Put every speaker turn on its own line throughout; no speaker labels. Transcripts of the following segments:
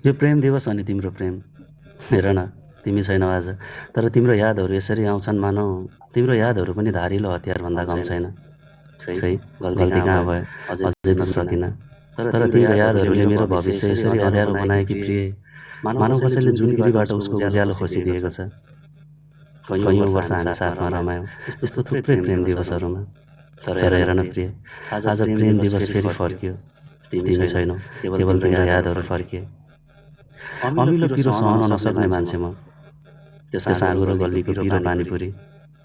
यो प्रेम दिवस अनि तिम्रो प्रेम हेर न, तिमी छैनौ आज, तर तिम्रो यादहरू यसरी आउँछन् मानौ तिम्रो यादहरू पनि धारिलो हतियारभन्दा कम छैन। खै गल्ती कहाँ भयो, अझै बुझ्न सकिनँ। तर तिम्रो यादहरूले मेरो भविष्य यसरी अँध्यारो बनाए कि प्रिय, मानव कसैले जुनगिरीबाट उसको उज्यालो खोसिदिएको छ। कैयौँ वर्ष हामी साथमा रमायौँ यस्तो थुप्रै प्रेम दिवसहरूमा, तर हेर न प्रिय, आज प्रेम दिवस फेरि फर्कियो। तिमी छैनौ, केवल तिम्रो यादहरू फर्किए। अमिलो पिरो सहन नसक्ने मान्छे म, त्यो साँगुरो गल्लीको पिरो पानीपुरी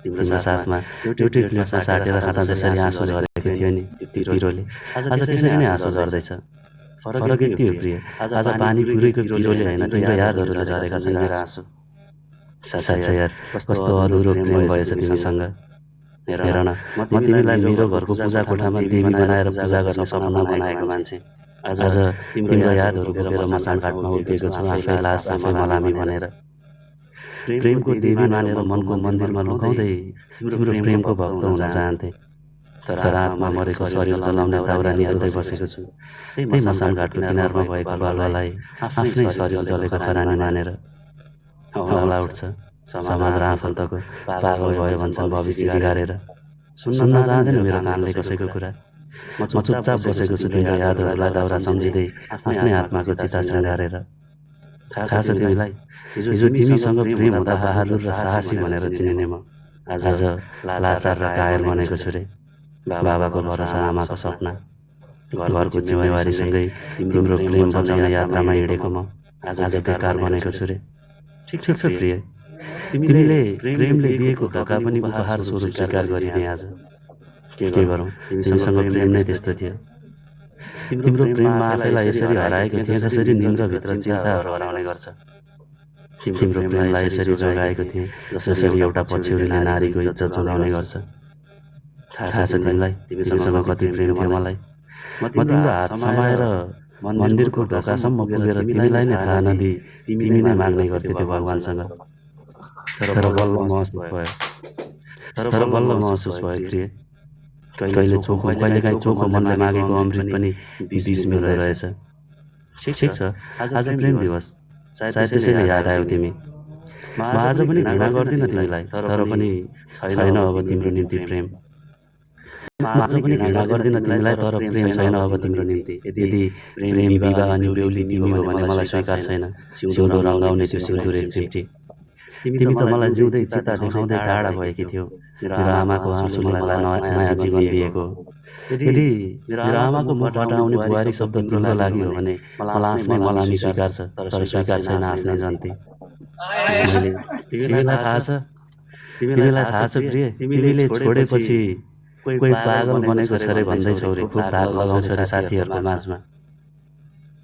तिम्रो साथमा एउटै प्लेटमा साटेर खाँदा जसरी आँसु झरेको थियो नि, त्यो पिरोले आज त्यसरी नै आँसु झर्दैछ। फरक यति हो प्रिय, आज पानीपुरीको पिरोले होइन तिम्रो यादहरूले झरेका छन् मेरो आँसु। साँच्चै यार, कस्तो अधुरो प्रेम भएछ तिमीसँग। हेर न, म तिमीलाई मेरो घरको पूजा कोठामा देवी बनाएर पूजा गर्ने सपना बनाएको मान्छे आज तिम्रो यादहरू बोकेर मसान घाटमा उभिएको छु, आफै लास आफै मलामी भनेर। प्रेमको देवी मानेर मनको मन्दिरमा लुकाउँदै तिम्रो प्रेमको भक्त हुन चाहन्थे, तर आत्मा मरेको शरीर जलाउने दाउरा निहाल्दै बसेको छु त्यही मसान घाटको किनारमा भएको बालुवालाई आफ्नै शरीर जलेको खरानी मानेर। औँला उठ्छ समाज र आफन्तको, पागल भयो भन्छन् भविष्य बिगारेर। सुन्न चाहँदैन मेरो कानले कसैको कुरा, म चुपचाप बसेको छु तिम्रो यादहरूलाई दाउरा सम्झिँदै आफ्नै आत्माको चिता श्रृङ्गारेर। थाहा छ तिमीलाई, हिजो तिमीसँग प्रेम हुँदा बहादुर र साहसी भनेर चिनिने म आज लाचार र कायर बनेको छु रे। बाबाको भरोसा, आमाको सपना, घरको जिम्मेवारीसँगै तिम्रो प्रेम बचाउने यात्रामा हिँडेको म आज बेकार बनेको छु रे। ठिक छ प्रिय, तिमीले प्रेमले दिएको धोका पनि उपहार स्वरूप स्वीकार गरिदिए आज। के गरौँ, तिमीसँग प्रेम नै त्यस्तो थियो। तिम्रो प्रेममा आफैलाई यसरी हराएको थिएँ जसरी निन्द्रभित्र चिन्ताहरू हराउने गर्छ। तिम्रो प्रेमलाई यसरी जोगाएको थिएँ जसरी एउटा पछ्यौरीले नारीको इज्जत जोगाउने गर्छ। थाहा छ तिमीलाई, तिमीसँग कति प्रेम थियो मलाई। म तिम्रो हात समाएर मन्दिरको ढोकासम्म पुगेर तिमीलाई नै थाहा नदिई तिमी नै माग्ने गर्थ्यो त्यो भगवान्सँग। तर बल्ल महसुस भयो प्रिय, कहिलेकाहीँ चोखो मनले मागेको अमृत पनि विष मिल्दो रहेछ। ठिक छ, आज प्रेम दिवस, सायद त्यसैले याद आयो तिमी। म आज पनि घृणा गर्दिनँ तिमीलाई, तर पनि छैन अब तिम्रो निम्ति प्रेम। म आज पनि घृणा गर्दिनँ तिमीलाई, तर प्रेम छैन अब तिम्रो निम्ति। यदि प्रेम विवाह अनि बेहुली तिमी हो भने मलाई स्वीकार छैन सिउँदो रङ्गाउने त्यो सिन्दुर एक चिम्टी। तिमी त मलाई जिउँदै चिता देखाउँदै टाढा भएकी थियौ, मेरो आमाको आँसुले मलाई नयाँ जीवन दिएको। यदि मेरो आमाको मुखबाट आउने बुहारी शब्द तिम्रो लागि हो भने मलाई आफ्नै मलामी स्वीकार छ, तर स्वीकार छैन आफ्नै जन्ती। तिमीलाई थाहा छ प्रिय, तिमीले छोडेपछि कोही पागल बनेको छ रे भन्दैछौ रे, खुब धाक लगाउँछ रे साथीहरूको माझमा।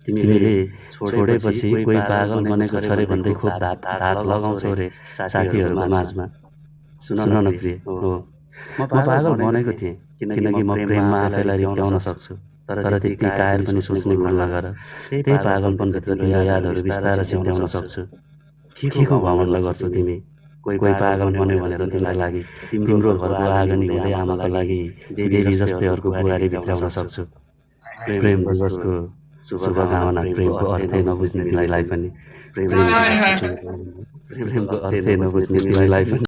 तिमीले छोडेपछि कोही पागल बनेको छ रे भन्दै खुब धाक लगाउँछौ रे साथीहरूको माझमा। सुन न प्रिय, हो म पागल बनेको थिएँ किनकि म प्रेममा आफैलाई रित्याउन सक्छु, तर त्यति कायर पनि सोच्ने भुल नगर। त्यही पागलपनभित्र तिम्रो यादहरू बिस्तारै सिद्ध्याउन सक्छु। के को घमण्ड गर्छौ तिमी? कोही पागल बन्यो भनेर तिम्रो लागि तिम्रो घरको आँगनी हुँदै आमाको लागि देवी जस्तैहरूको बुहारी भित्राउन सक्छु। प्रेम दिवसको शुभकामना। प्रेमको अर्थै नबुझ्ने तिमीलाई पनि, प्रेमको अर्थै नबुझ्ने तिमीलाई पनि।